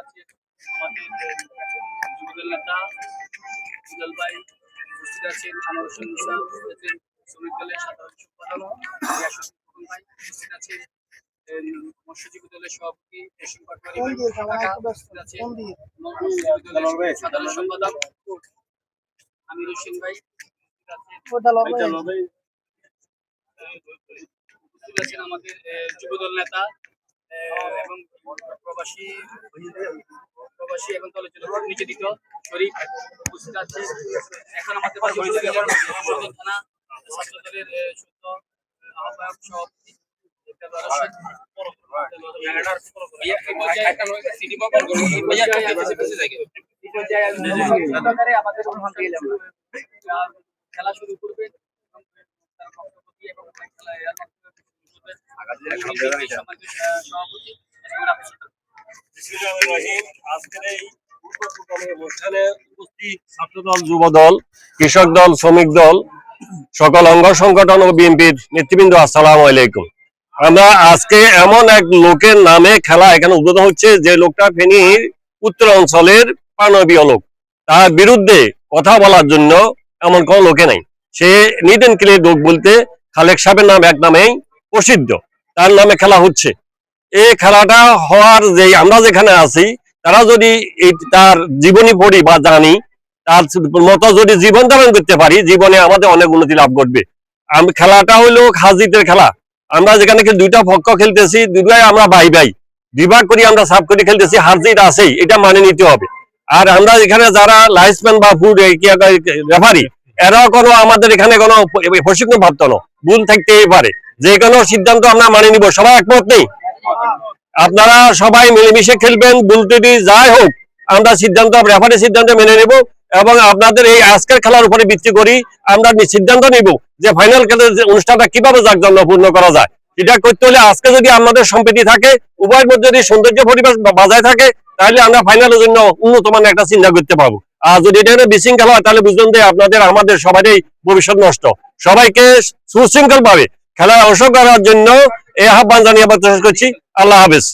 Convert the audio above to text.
আছে আমাদের যুবদল নেতা দুলাল ভাই, উপস্থিত আছেন আনোয়ার হোসেন মুসা, উপস্থিত আছেন শ্রমিক দলের সাধারণ সম্পাদক ইয়াসুদ্দিন খোকন ভাই, উপস্থিত আছেন মৎস্যজীবী দলের সভাপতি রেশম পাটোয়ারি ভাই, উপস্থিত আছেন মৎস্যজীবী দলের সাধারণ সম্পাদক আমির হোসেন ভাই, উপস্থিত আছেন আমাদের যুবদল নেতা এবং প্রবাসী এবং দলের জন্য নিবেদিত শরীফ উপস্থিত আছে। এখন আমাদের সদর থানা ছাত্র দলের সদ্য আহ্বায়ক সভাপতি খেলা শুরু করবে ছাত্রদল, যুবদল, কৃষক দল, শ্রমিক দল, সকল অঙ্গ সংগঠন ও বিএনপির নেতৃবৃন্দ, আসসালামু আলাইকুম। আমরা আজকে এমন এক লোকের নামে খেলা এখানে উদ্বোধন হচ্ছে, যে লোকটা ফেনীর উত্তর অঞ্চলের প্রাণবীয় লোক। তার বিরুদ্ধে কথা বলার জন্য এমন কোন লোকে নাই। সে নিট এন্ড ক্লিয়ার লোক বলতে খালেক সাহেবের নাম এক নামেই প্রসিদ্ধ, তার নামে খেলা হচ্ছে। এই খেলাটা হওয়ার যে আমরা যেখানে আছি, তারা যদি তার জীবনী পড়ি বা জানি, তার মতো যদি জীবন ধারণ করতে পারি, জীবনে আমাদের অনেক উন্নতি লাভ করবে। খেলাটা হইলো হাজিদের খেলা। আমরা যেখানে দুইটা পক্ষ খেলতেছি, দুটাই আমরা ভাই ভাই, বিভাগ করি আমরা সাব করে খেলতেছি, হাজিদ আছেই, এটা মানে নিতে হবে। আর আমরা এখানে যারা লাইসম্যান বা ফুড রেফারি, এরাও কোনো আমাদের এখানে কোনো প্রশিক্ষণ প্রাপ্ত না, ভুল থাকতেই পারে। যে কোনো সিদ্ধান্ত আমরা মানে নিব, সবাই একমত নেই? আপনারা সবাই মিলেমিশে খেলবেন, বলতে যাই হোক, আমরা সিদ্ধান্ত রেফারি সিদ্ধান্ত মেনে নেব এবং আপনাদের এই আজকের খেলার উপরে ভিত্তি করি আমরা সিদ্ধান্ত নিব যে ফাইনাল খেলার অনুষ্ঠানটা কিভাবে জাঁকজমকপূর্ণ করা যায়। এটা করতে হলে আজকে যদি আমাদের সম্প্রীতি থাকে, উভয়ের মধ্যে যদি সৌন্দর্য পরিবেশ বজায় থাকে, তাহলে আমরা ফাইনালের জন্য উন্নত মানের একটা চিন্তা করতে পারবো। আর যদি এটা বিশৃঙ্খলা হয়, তাহলে বুঝবেন যে আপনাদের আমাদের সবারই ভবিষ্যৎ নষ্ট। সবাইকে সুশৃঙ্খল ভাবে খেলায় অংশ করার জন্য এই আহ্বান জানিয়ে আবার শেষ করছি। আল্লাহ হাফেজ।